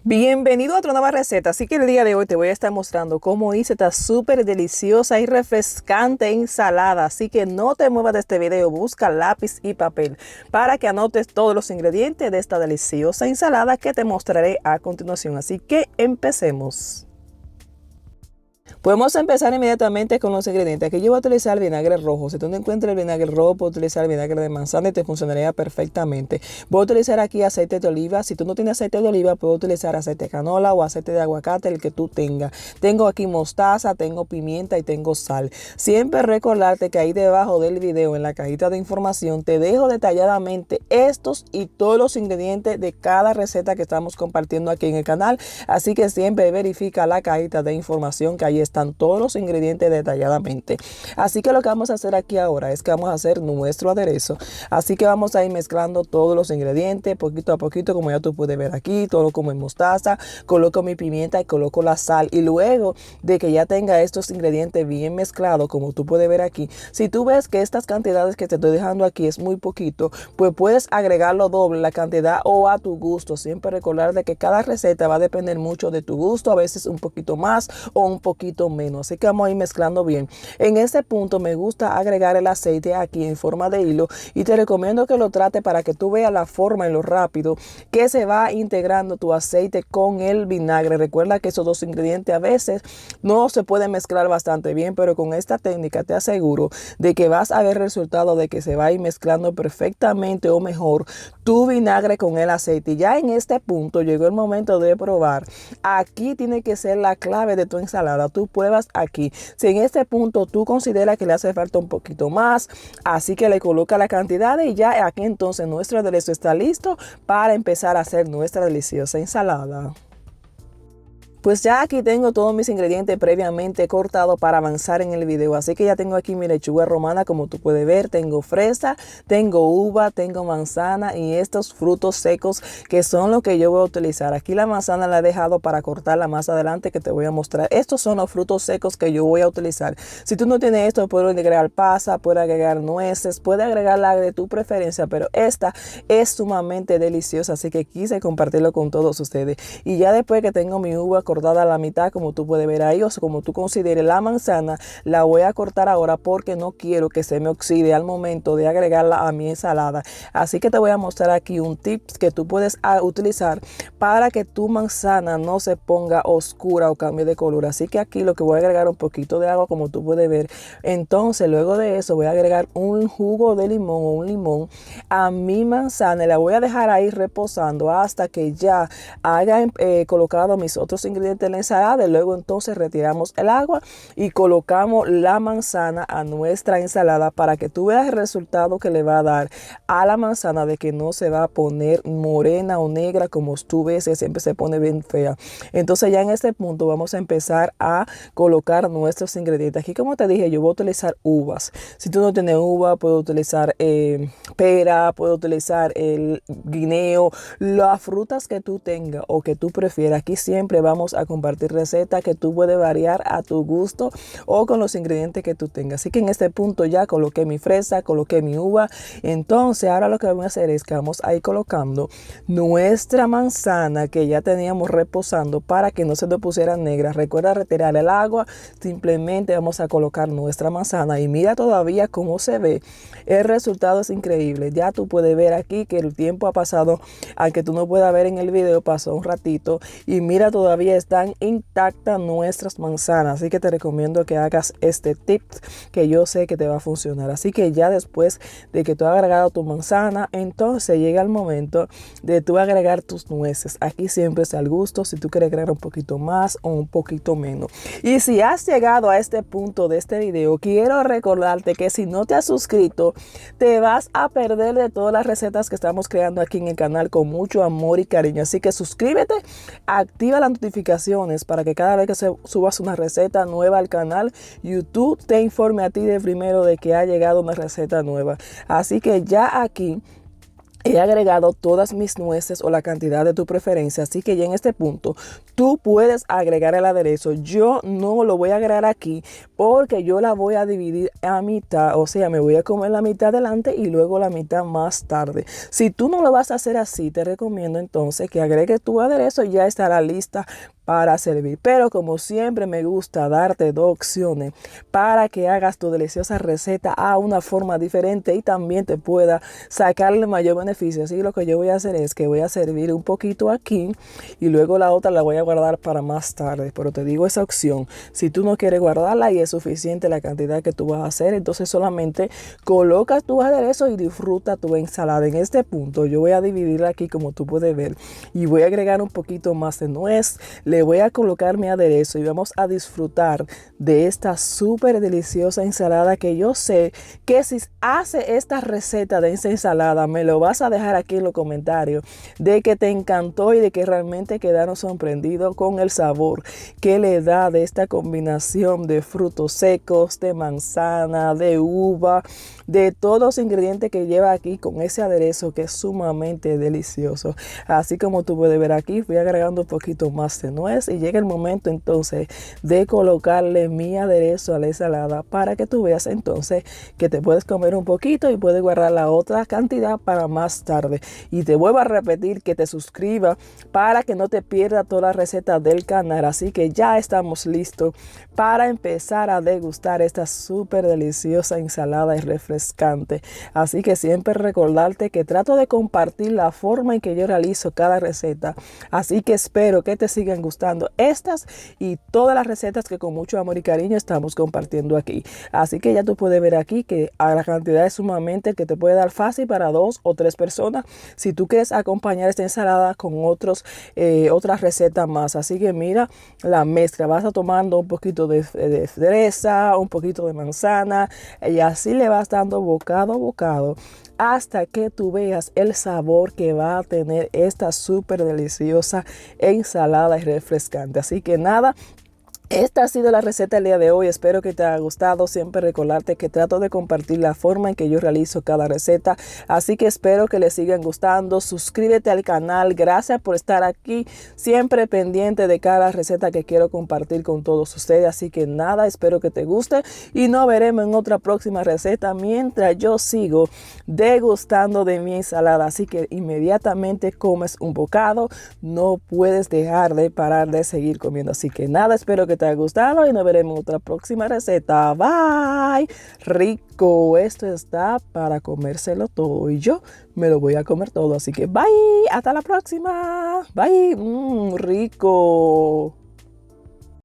Bienvenido a otra nueva receta, así que el día de hoy te voy a estar mostrando cómo hice esta súper deliciosa y refrescante ensalada, así que no te muevas de este video, busca lápiz y papel para que anotes todos los ingredientes de esta deliciosa ensalada que te mostraré a continuación, así que empecemos. Podemos empezar inmediatamente con los ingredientes. Aquí yo voy a utilizar vinagre rojo. Si tú no encuentras el vinagre rojo, puedes utilizar vinagre de manzana y te funcionaría perfectamente. Voy a utilizar aquí aceite de oliva. Si tú no tienes aceite de oliva, puedes utilizar aceite de canola o aceite de aguacate, el que tú tengas. Tengo aquí mostaza, tengo pimienta y tengo sal. Siempre recordarte que ahí debajo del video, en la cajita de información, te dejo detalladamente estos y todos los ingredientes de cada receta que estamos compartiendo aquí en el canal. Así que siempre verifica la cajita de información, que ahí están todos los ingredientes detalladamente. Así que lo que vamos a hacer aquí ahora es que vamos a hacer nuestro aderezo. Así que vamos a ir mezclando todos los ingredientes poquito a poquito, como ya tú puedes ver aquí. Todo como en mostaza, coloco mi pimienta y coloco la sal, y luego de que ya tenga estos ingredientes bien mezclados, como tú puedes ver aquí, si tú ves que estas cantidades que te estoy dejando aquí es muy poquito, pues puedes agregarlo doble la cantidad o a tu gusto. Siempre recordar de que cada receta va a depender mucho de tu gusto, a veces un poquito más o un poquito menos, así que vamos a ir mezclando bien. En este punto me gusta agregar el aceite aquí en forma de hilo, y te recomiendo que lo trate para que tú veas la forma y lo rápido que se va integrando tu aceite con el vinagre. Recuerda que esos dos ingredientes a veces no se pueden mezclar bastante bien, pero con esta técnica te aseguro de que vas a ver el resultado de que se va a ir mezclando perfectamente, o mejor, tu vinagre con el aceite. Y ya en este punto llegó el momento de probar. Aquí tiene que ser la clave de tu ensalada. Tú pruebas aquí. Si en este punto tú consideras que le hace falta un poquito más, así que le coloca la cantidad, y ya aquí entonces nuestro aderezo está listo para empezar a hacer nuestra deliciosa ensalada. Pues ya aquí tengo todos mis ingredientes previamente cortados para avanzar en el video. Así que ya tengo aquí mi lechuga romana, como tú puedes ver. Tengo fresa, tengo uva, tengo manzana y estos frutos secos que son los que yo voy a utilizar. Aquí la manzana la he dejado para cortarla más adelante, que te voy a mostrar. Estos son los frutos secos que yo voy a utilizar. Si tú no tienes esto, puedes agregar pasa, puedes agregar nueces, puedes agregar la de tu preferencia, pero esta es sumamente deliciosa, así que quise compartirlo con todos ustedes. Y ya después que tengo mi uva cortada a la mitad, como tú puedes ver ahí, o como tú consideres, la manzana la voy a cortar ahora porque no quiero que se me oxide al momento de agregarla a mi ensalada. Así que te voy a mostrar aquí un tip que tú puedes utilizar para que tu manzana no se ponga oscura o cambie de color. Así que aquí lo que voy a agregar un poquito de agua, como tú puedes ver. Entonces luego de eso voy a agregar un jugo de limón o un limón a mi manzana, y la voy a dejar ahí reposando hasta que ya haya colocado mis otros ingredientes en la ensalada. Y luego entonces retiramos el agua y colocamos la manzana a nuestra ensalada, para que tú veas el resultado que le va a dar a la manzana, de que no se va a poner morena o negra como tú ves, que siempre se pone bien fea. Entonces ya en este punto vamos a empezar a colocar nuestros ingredientes. Aquí, como te dije, yo voy a utilizar uvas. Si tú no tienes uva, puedo utilizar pera, puedo utilizar el guineo, las frutas que tú tengas o que tú prefieras. Aquí siempre vamos a compartir recetas que tú puedes variar a tu gusto o con los ingredientes que tú tengas. Así que en este punto ya coloqué mi fresa, coloqué mi uva. Entonces ahora lo que vamos a hacer es que vamos a ir colocando nuestra manzana que ya teníamos reposando para que no se nos pusiera negra. Recuerda retirar el agua. Simplemente vamos a colocar nuestra manzana, y mira todavía cómo se ve. El resultado es increíble. Ya tú puedes ver aquí que el tiempo ha pasado, aunque tú no puedas ver en el video, pasó un ratito, y mira, todavía están intactas nuestras manzanas. Así que te recomiendo que hagas este tip, que yo sé que te va a funcionar. Así que ya después de que tú has agregado tu manzana, entonces llega el momento de tú agregar tus nueces. Aquí siempre es al gusto, si tú quieres agregar un poquito más o un poquito menos. Y si has llegado a este punto de este video, quiero recordarte que si no te has suscrito, te vas a perder de todas las recetas que estamos creando aquí en el canal con mucho amor y cariño. Así que suscríbete, activa las notificaciones para que cada vez que subas una receta nueva al canal, YouTube te informe a ti de primero de que ha llegado una receta nueva. Así que ya aquí he agregado todas mis nueces o la cantidad de tu preferencia, así que ya en este punto tú puedes agregar el aderezo. Yo no lo voy a agregar aquí porque yo la voy a dividir a mitad, o sea, me voy a comer la mitad delante y luego la mitad más tarde. Si tú no lo vas a hacer así, te recomiendo entonces que agregues tu aderezo y ya estará lista para servir. Pero como siempre me gusta darte dos opciones para que hagas tu deliciosa receta a una forma diferente y también te pueda sacarle mayor beneficio. Así que lo que yo voy a hacer es que voy a servir un poquito aquí y luego la otra la voy a guardar para más tarde. Pero te digo esa opción. Si tú no quieres guardarla y es suficiente la cantidad que tú vas a hacer, entonces solamente colocas tu aderezo y disfruta tu ensalada. En este punto yo voy a dividirla aquí como tú puedes ver y voy a agregar un poquito más de nuez. Le voy a colocar mi aderezo y vamos a disfrutar de esta súper deliciosa ensalada que yo sé que si hace esta receta de esa ensalada me lo vas a dejar aquí en los comentarios de que te encantó y de que realmente quedaron sorprendidos con el sabor que le da de esta combinación de frutos secos, de manzana, de uva, de todos los ingredientes que lleva aquí con ese aderezo que es sumamente delicioso. Así como tú puedes ver aquí, voy agregando un poquito más de nuez y llega el momento entonces de colocarle mi aderezo a la ensalada para que tú veas entonces que te puedes comer un poquito y puedes guardar la otra cantidad para más tarde. Y te vuelvo a repetir que te suscribas para que no te pierdas toda la receta del canal. Así que ya estamos listos para empezar a degustar esta súper deliciosa ensalada y refrescante. Así que siempre recordarte que trato de compartir la forma en que yo realizo cada receta. Así que espero que te sigan gustando estas y todas las recetas que con mucho amor y cariño estamos compartiendo aquí. Así que ya tú puedes ver aquí que a la cantidad es sumamente que te puede dar fácil para 2 o 3 personas si tú quieres acompañar esta ensalada con otras recetas más. Así que mira la mezcla, vas a tomando un poquito de fresa, un poquito de manzana y así le vas dando bocado a bocado hasta que tú veas el sabor que va a tener esta súper deliciosa ensalada y refrescante. Así que nada, esta ha sido la receta del día de hoy. Espero que te haya gustado. Siempre recordarte que trato de compartir la forma en que yo realizo cada receta. Así que espero que les sigan gustando. Suscríbete al canal. Gracias por estar aquí. Siempre pendiente de cada receta que quiero compartir con todos ustedes. Así que nada, espero que te guste. Y nos veremos en otra próxima receta mientras yo sigo degustando de mi ensalada. Así que inmediatamente comes un bocado. No puedes dejar de parar de seguir comiendo. Así que nada, espero que te haya gustado y nos veremos en otra próxima receta. Bye. Rico. Esto está para comérselo todo y yo me lo voy a comer todo. Así que bye. Hasta la próxima. Bye. Rico.